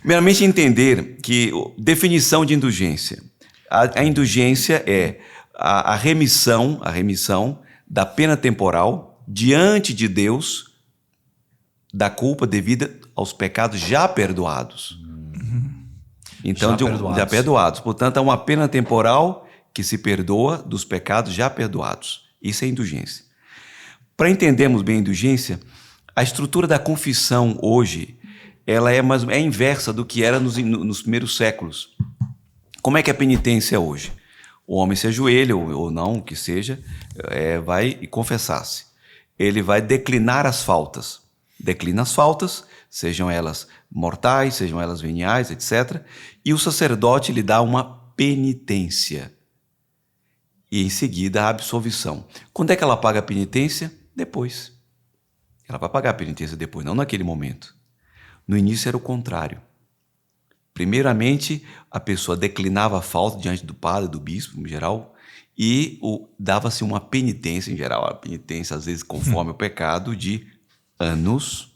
Primeiramente, entender que definição de indulgência. A indulgência é a remissão da pena temporal diante de Deus da culpa devida aos pecados já perdoados. Então, já perdoados. Portanto, é uma pena temporal que se perdoa dos pecados já perdoados. Isso é indulgência. Para entendermos bem a indulgência, a estrutura da confissão hoje ela é inversa do que era nos primeiros séculos. Como é que é a penitência hoje? O homem se ajoelha, ou não, o que seja, vai confessar-se. Ele vai declinar as faltas. Declina as faltas, sejam elas mortais, sejam elas veniais, etc. E o sacerdote lhe dá uma penitência. E em seguida a absolvição. Quando é que ela paga a penitência? Depois. Ela vai pagar a penitência depois, não naquele momento. No início era o contrário. Primeiramente, a pessoa declinava a falta diante do padre, do bispo, em geral, e dava-se uma penitência, em geral, a penitência, às vezes, conforme o pecado, de anos.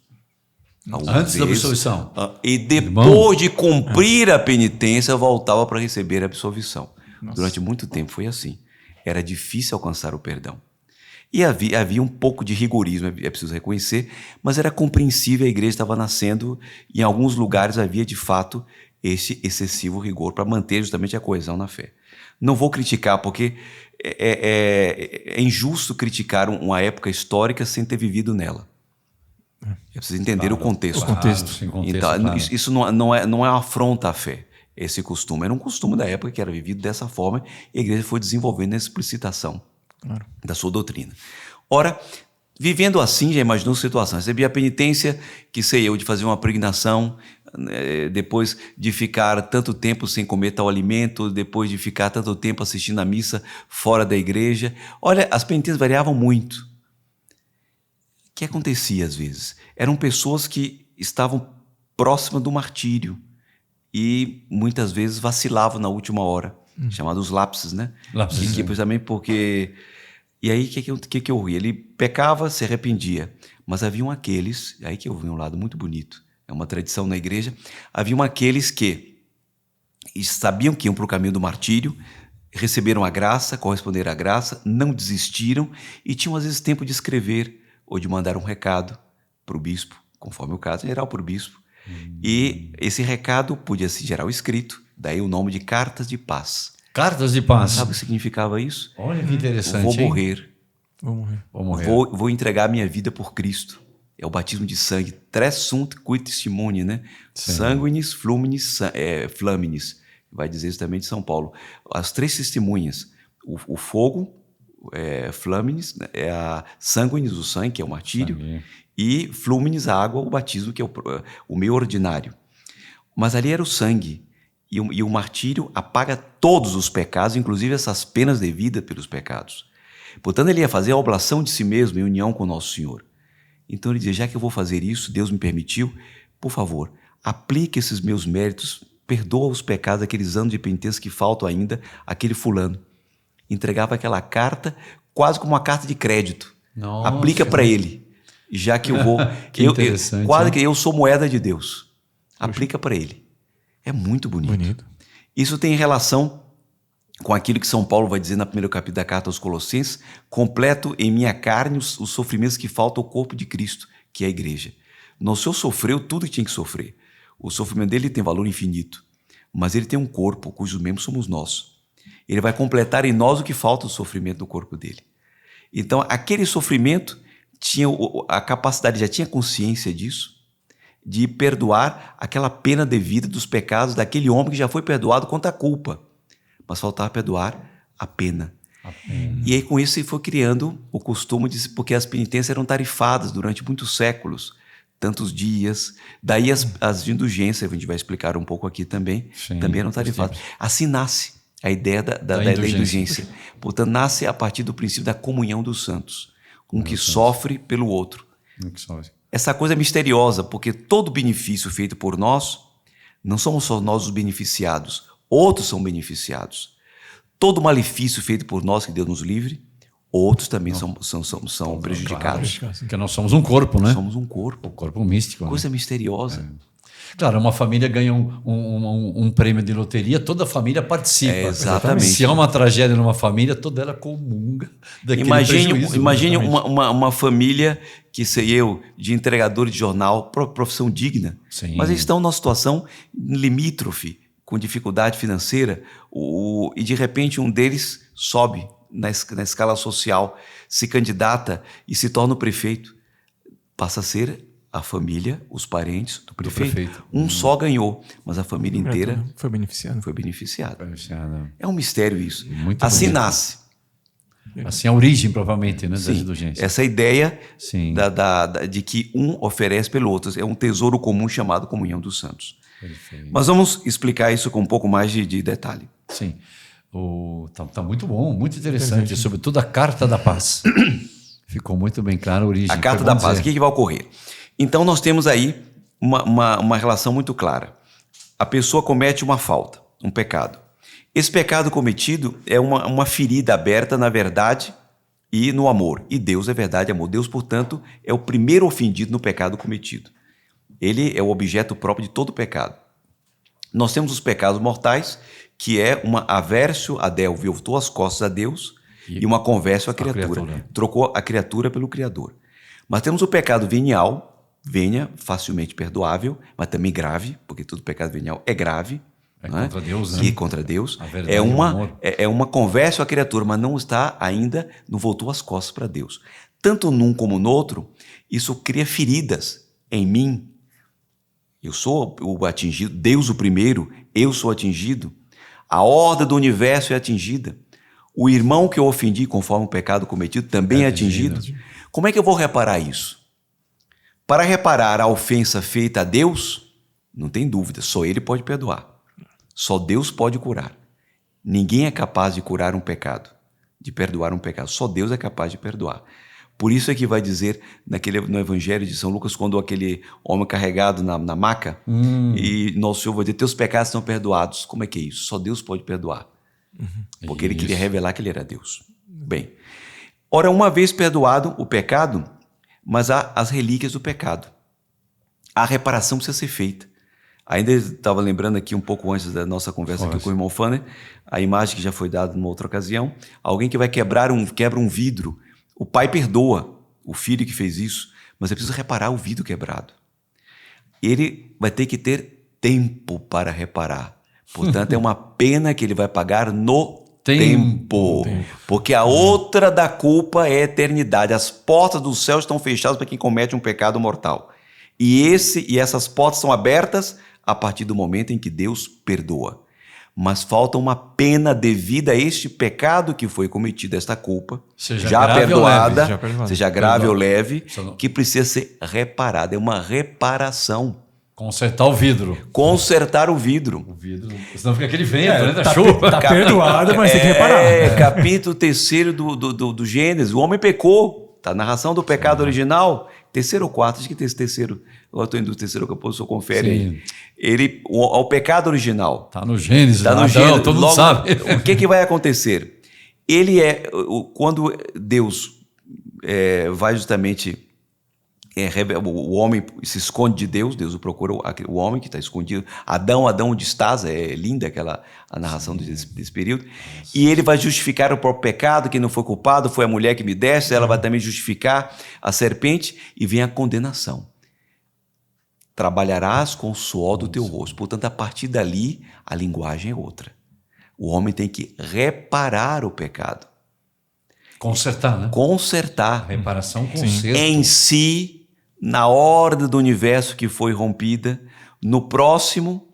Antes da absolvição. E depois de cumprir a penitência, voltava para receber a absolvição. Nossa. Durante muito tempo foi assim. Era difícil alcançar o perdão. E havia um pouco de rigorismo, é preciso reconhecer, mas era compreensível, a igreja estava nascendo, em alguns lugares havia de fato esse excessivo rigor para manter justamente a coesão na fé. Não vou criticar, porque é injusto criticar uma época histórica sem ter vivido nela. É preciso entender o contexto. Então, isso não é uma afronta à fé. Esse costume era um costume da época que era vivido dessa forma e a igreja foi desenvolvendo essa explicitação da sua doutrina. Ora, vivendo assim, já imaginou a situação. Recebi a penitência, que sei eu, de fazer uma pregnação, depois de ficar tanto tempo sem comer tal alimento, depois de ficar tanto tempo assistindo a missa fora da igreja. Olha, as penitências variavam muito. O que acontecia às vezes? Eram pessoas que estavam próximas do martírio e muitas vezes vacilavam na última hora, chamados lapses, né? Lapses, precisamente porque... E aí, o que eu vi? Ele pecava, se arrependia, mas haviam aqueles, aí que eu vi um lado muito bonito, é uma tradição na igreja, haviam aqueles que sabiam que iam para o caminho do martírio, receberam a graça, corresponderam à graça, não desistiram e tinham às vezes tempo de escrever ou de mandar um recado para o bispo, conforme o caso, em geral para o bispo. E esse recado podia ser geral escrito, daí o nome de cartas de paz. Cartas de paz. Sabe o que significava isso? Olha que interessante. Vou morrer. Vou entregar minha vida por Cristo. É o batismo de sangue. Tres sunt qui testimoni, né? Sim. Sanguinis, fluminis, flaminis. Vai dizer isso também de São Paulo. As três testemunhas. O fogo, flaminis, é a sanguinis, o sangue, que é o martírio. Sangue. E fluminis, a água, o batismo, que é o meio ordinário. Mas ali era o sangue. E o martírio apaga todos os pecados, inclusive essas penas devidas pelos pecados. Portanto, ele ia fazer a oblação de si mesmo em união com o Nosso Senhor. Então ele dizia, já que eu vou fazer isso, Deus me permitiu, por favor, aplique esses meus méritos, perdoa os pecados daqueles anos de penitência que faltam ainda àquele fulano. Entregava aquela carta quase como uma carta de crédito. Nossa, aplica para ele, já que eu vou... quase que eu sou moeda de Deus. Aplica para ele. É muito bonito. Isso tem relação com aquilo que São Paulo vai dizer no primeiro capítulo da carta aos Colossenses, completo em minha carne os sofrimentos que faltam ao corpo de Cristo, que é a igreja. Nosso Senhor sofreu tudo que tinha que sofrer. O sofrimento dele tem valor infinito, mas ele tem um corpo cujos membros somos nós. Ele vai completar em nós o que falta do sofrimento do corpo dele. Então, aquele sofrimento tinha a capacidade, já tinha consciência disso, de perdoar aquela pena devida dos pecados daquele homem que já foi perdoado contra a culpa. Mas faltava perdoar a pena. E aí com isso ele foi criando o costume, porque as penitências eram tarifadas durante muitos séculos, tantos dias. Daí as indulgências, a gente vai explicar um pouco aqui também, também eram tarifadas. Assim nasce a ideia da indulgência. Portanto, nasce a partir do princípio da comunhão dos santos. Um que sofre pelo outro. Essa coisa é misteriosa, porque todo benefício feito por nós, não somos só nós os beneficiados, outros são beneficiados. Todo malefício feito por nós, que Deus nos livre, outros também são prejudicados. Claro, porque nós somos um corpo, né? Somos um corpo. O corpo místico. Coisa misteriosa. Claro, uma família ganha um prêmio de loteria, toda a família participa. Exatamente. Se há uma tragédia numa família, toda ela comunga daquele prejuízo. Imagine uma família que sei eu, de entregador de jornal, profissão digna. Sim. Mas eles estão numa situação limítrofe, com dificuldade financeira, e de repente um deles sobe na escala social, se candidata e se torna o prefeito. Passa a ser a família, os parentes do prefeito. Um só ganhou, mas a família inteira foi beneficiada. É um mistério isso. Muito assim bonito. Nasce. Assim a origem, provavelmente, né, das Sim, indulgências. essa ideia Sim. de que um oferece pelo outro. É um tesouro comum chamado comunhão dos santos. Perfeito. Mas vamos explicar isso com um pouco mais de detalhe. Sim. Tá muito bom, muito interessante. Sobretudo a Carta da Paz. Ficou muito bem claro a origem. A Carta da Paz, o que vai ocorrer? Então nós temos aí uma relação muito clara. A pessoa comete uma falta, um pecado. Esse pecado cometido é uma ferida aberta na verdade e no amor. E Deus é verdade e amor. Deus, portanto, é o primeiro ofendido no pecado cometido. Ele é o objeto próprio de todo pecado. Nós temos os pecados mortais, que é uma aversio a Deus, voltou as costas a Deus, e uma conversio à criatura. Trocou a criatura pelo Criador. Mas temos o pecado venial, facilmente perdoável, mas também grave, porque todo pecado venial é grave. Contra Deus, né? E contra Deus. Verdade, é uma conversa à criatura, mas não está ainda, não voltou as costas para Deus. Tanto num como no outro, isso cria feridas em mim. Eu sou o atingido, Deus o primeiro, eu sou atingido. A ordem do universo é atingida. O irmão que eu ofendi, conforme o pecado cometido, também é atingido. Como é que eu vou reparar isso? Para reparar a ofensa feita a Deus, não tem dúvida, só Ele pode perdoar. Só Deus pode curar. Ninguém é capaz de curar um pecado, de perdoar um pecado. Só Deus é capaz de perdoar. Por isso é que vai dizer no Evangelho de São Lucas, quando aquele homem carregado na maca, e Nosso Senhor vai dizer, teus pecados estão perdoados. Como é que é isso? Só Deus pode perdoar. Porque ele queria revelar que ele era Deus. Bem, ora, uma vez perdoado o pecado, mas há as relíquias do pecado. A reparação precisa ser feita. Ainda estava lembrando aqui um pouco antes da nossa conversa aqui com o irmão Fanner, a imagem que já foi dada numa outra ocasião, alguém que vai quebra um vidro. O pai perdoa o filho que fez isso, mas é preciso reparar o vidro quebrado. Ele vai ter que ter tempo para reparar. Portanto, é uma pena que ele vai pagar no tempo. Porque a outra da culpa é a eternidade. As portas do céu estão fechadas para quem comete um pecado mortal. E essas portas são abertas a partir do momento em que Deus perdoa. Mas falta uma pena devida a este pecado que foi cometido, esta culpa, já perdoada, seja grave ou leve, que precisa ser reparada. É uma reparação. Consertar o vidro. Consertar o vidro. Senão fica aquele vento, né? Da chuva. Tá perdoado, mas tem que reparar. Capítulo 3 do Gênesis. O homem pecou. Tá, a narração do pecado original. 3º ou 4, acho que esse terceiro. Eu estou indo do 3º capítulo, só confere aí. O pecado original. Tá no Gênesis. Tá no Gênesis. Todo mundo sabe. O que vai acontecer? Quando Deus vai justamente... o homem se esconde de Deus, Deus o procura, o homem que está escondido. Adão, onde estás? É linda a narração desse período. E ele vai justificar o próprio pecado, que não foi culpado, foi a mulher que me deste, ela vai também justificar a serpente, e vem a condenação. Trabalharás com o suor do teu rosto. Portanto, a partir dali, a linguagem é outra. O homem tem que reparar o pecado. Consertar, né? Consertar. Reparação, conserto. Em si, na ordem do universo que foi rompida, no próximo,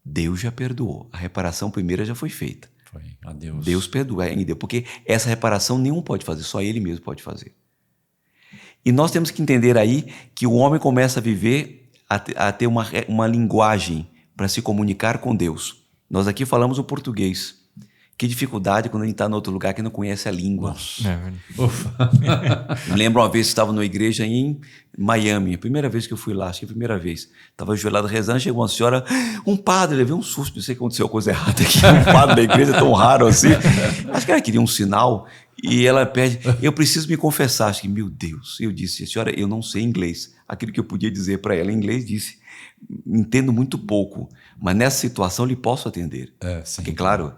Deus já perdoou. A reparação primeira já foi feita. Foi a Deus. Deus perdoa, porque essa reparação nenhum pode fazer, só Ele mesmo pode fazer. E nós temos que entender aí que o homem começa a viver, a ter uma linguagem para se comunicar com Deus. Nós aqui falamos o português. Que dificuldade quando a gente está em outro lugar que não conhece a língua. Eu lembro uma vez que estava numa igreja em Miami, a primeira vez que eu fui lá, acho que a primeira vez. Estava ajoelhado rezando, chegou uma senhora, um padre, levei um susto, pensei que aconteceu coisa errada aqui, um padre da igreja tão raro assim. Acho que ela queria um sinal e ela pede, eu preciso me confessar. Acho que, meu Deus, eu disse, senhora, eu não sei inglês. Aquilo que eu podia dizer para ela em inglês, disse. entendo muito pouco, mas nessa situação lhe posso atender. Sim. Porque, claro,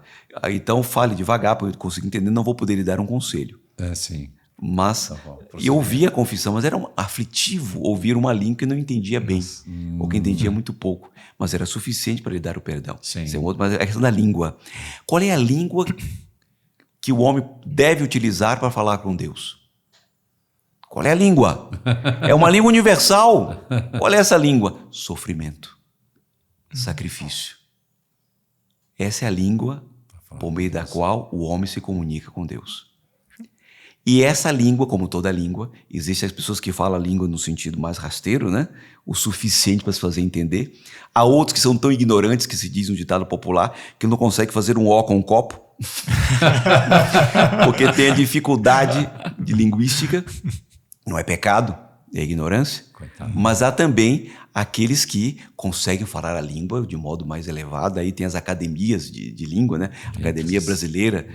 então fale devagar para eu conseguir entender, não vou poder lhe dar um conselho. Sim. Mas Tá bom, eu ouvia a confissão, mas era aflitivo ouvir uma língua que eu não entendia bem, ou que entendia muito pouco, mas era suficiente para lhe dar o perdão. Sim. Isso é um outro, mas é a questão da língua. Qual é a língua que o homem deve utilizar para falar com Deus? Qual é a língua? É uma língua universal. Qual é essa língua? Sofrimento, sacrifício. Essa é a língua por meio da qual o homem se comunica com Deus. E essa língua, como toda língua, existem as pessoas que falam a língua no sentido mais rasteiro, né? O suficiente para se fazer entender. Há outros que são tão ignorantes, que se diz um ditado popular, que não conseguem fazer um ó com um copo. Porque tem a dificuldade de linguística. Não é pecado, é ignorância. Coitado. Mas há também aqueles que conseguem falar a língua de modo mais elevado. Aí tem as academias de língua, né? Academia Brasileira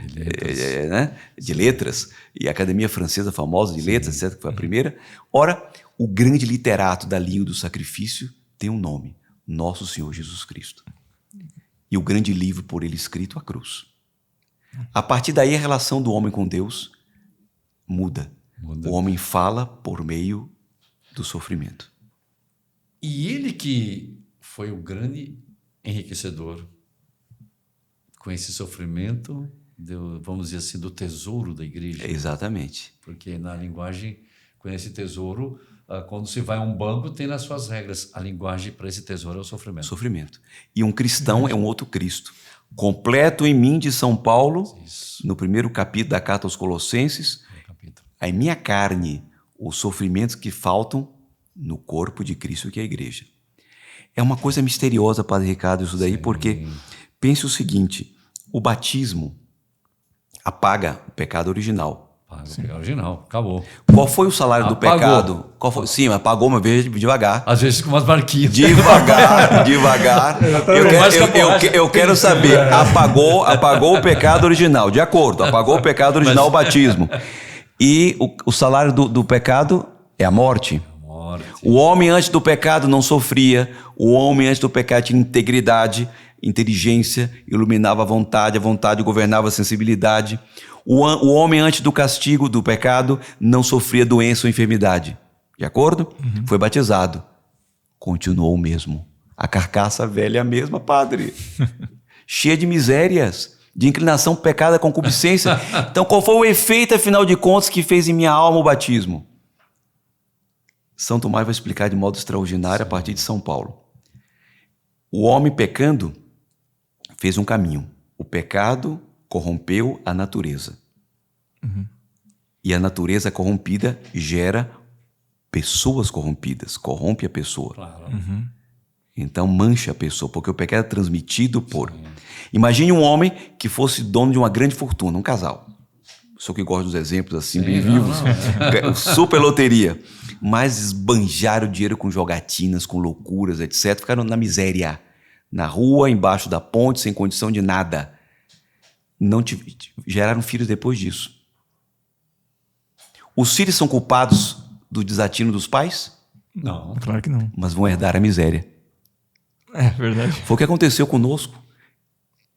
de Letras e a Academia Francesa famosa de Letras, etc., que foi a primeira. Ora, o grande literato da língua do sacrifício tem um nome: Nosso Senhor Jesus Cristo. E o grande livro por ele escrito, a cruz. A partir daí, a relação do homem com Deus muda. O homem fala por meio do sofrimento. E ele que foi o grande enriquecedor com esse sofrimento, vamos dizer assim, do tesouro da igreja. Exatamente. Porque na linguagem, com esse tesouro, quando se vai a um banco, tem nas suas regras. A linguagem para esse tesouro é o sofrimento. Sofrimento. E um cristão é um outro Cristo. Completo em mim, de São Paulo, no primeiro capítulo da Carta aos Colossenses, em minha carne, os sofrimentos que faltam no corpo de Cristo, que é a igreja. É uma coisa misteriosa, Padre Ricardo, isso daí, porque pense o seguinte: o batismo apaga o pecado original. Apaga o pecado original, acabou. Qual foi o salário do pecado? Qual foi? Sim, apagou uma vez devagar. Às vezes com umas marquinhas. Devagar. Eu quero saber, apagou o pecado original, de acordo, apagou o pecado original, o batismo. E o salário do pecado é a morte. O homem antes do pecado não sofria, o homem antes do pecado tinha integridade, inteligência, iluminava a vontade governava a sensibilidade. O homem antes do castigo do pecado não sofria doença ou enfermidade. De acordo? Foi batizado. Continuou o mesmo. A carcaça velha é a mesma, padre. Cheia de misérias, de inclinação, pecado, concupiscência. Então, qual foi o efeito, afinal de contas, que fez em minha alma o batismo? São Tomás vai explicar de modo extraordinário a partir de São Paulo. O homem pecando fez um caminho. O pecado corrompeu a natureza. E a natureza corrompida gera pessoas corrompidas, corrompe a pessoa. Claro. Então mancha a pessoa, porque o pecado é transmitido por... Imagine um homem que fosse dono de uma grande fortuna, um casal. Sou que gosta dos exemplos assim, bem vivos. Super loteria. Mas esbanjaram o dinheiro com jogatinas, com loucuras, etc. Ficaram na miséria. Na rua, embaixo da ponte, sem condição de nada. Não geraram filhos depois disso. Os filhos são culpados do desatino dos pais? Não. Claro que não. Mas vão herdar a miséria. É verdade. Foi o que aconteceu conosco.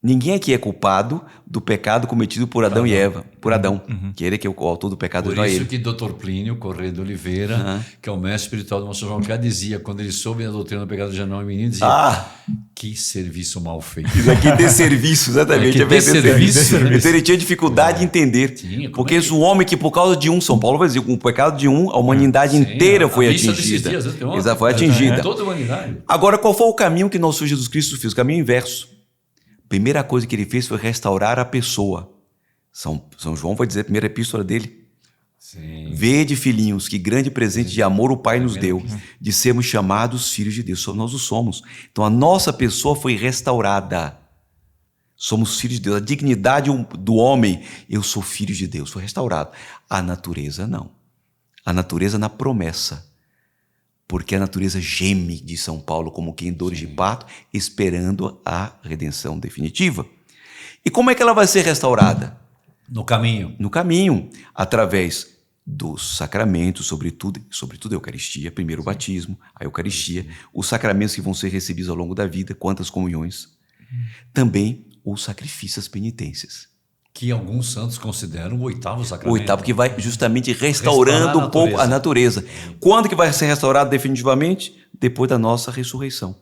Ninguém aqui é culpado do pecado cometido por Adão e Eva. Por Adão, que ele que é o autor do pecado Por original. isso que Dr. Plínio Corrêa de Oliveira, que é o mestre espiritual do Monsenhor João Cláudio, dizia, quando ele soube a doutrina do pecado original, o menino dizia, que serviço mal feito. Isso aqui é desserviço, exatamente. Que desserviço. Então ele tinha dificuldade de entender. Porque o homem que por causa de São Paulo vai dizer, com o pecado de a humanidade inteira foi atingida. Exato, foi atingida. Toda a humanidade. Agora, qual foi o caminho que nosso Senhor Jesus Cristo fez? O caminho inverso. Primeira coisa que ele fez foi restaurar a pessoa. São João vai dizer a primeira epístola dele. Vede, filhinhos, que grande presente de amor o Pai nos deu, de sermos chamados filhos de Deus. Nós o somos. Então a nossa pessoa foi restaurada. Somos filhos de Deus. A dignidade do homem, eu sou filho de Deus, foi restaurado. A natureza não. A natureza na promessa. Porque a natureza geme, de São Paulo, como quem em dores de parto, esperando a redenção definitiva. E como é que ela vai ser restaurada? No caminho. No caminho, através dos sacramentos, sobretudo a Eucaristia, primeiro o batismo, a Eucaristia, os sacramentos que vão ser recebidos ao longo da vida, quantas comunhões. Também os sacrifícios, as penitências. Que alguns santos consideram o 8º O sacramento. 8º que vai justamente restaurando um pouco a natureza. Quando que vai ser restaurado definitivamente? Depois da nossa ressurreição.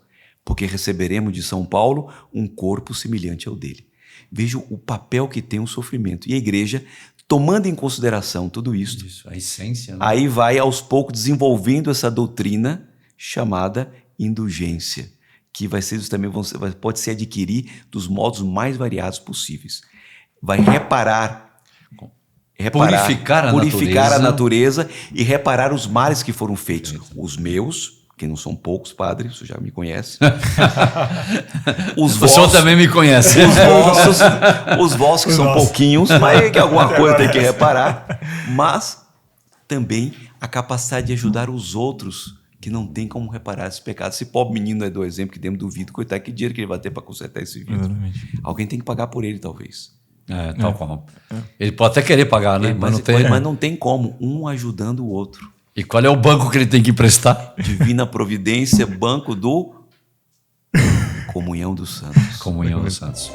Porque receberemos de São Paulo um corpo semelhante ao dele. Veja o papel que tem o sofrimento. E a igreja, tomando em consideração tudo isso, A essência, né? aí vai aos poucos desenvolvendo essa doutrina chamada indulgência, que vai ser também pode se adquirir dos modos mais variados possíveis. Vai purificar a natureza e reparar os males que foram feitos. Os meus, que não são poucos, padre, você já me conhece. O senhor também me conhece. Os vossos que são pouquinhos, mas que alguma coisa tem que reparar. Mas também a capacidade de ajudar os outros que não tem como reparar esses pecados. Esse pobre menino é do exemplo que demos do vidro, coitado, que dinheiro que ele vai ter para consertar esse vidro? Exatamente. Alguém tem que pagar por ele, talvez. Tal qual. Ele pode até querer pagar, né? Mas não tem como, um ajudando o outro. E qual é o banco que ele tem que emprestar? Divina Providência, banco do Comunhão dos Santos. Comunhão dos Santos.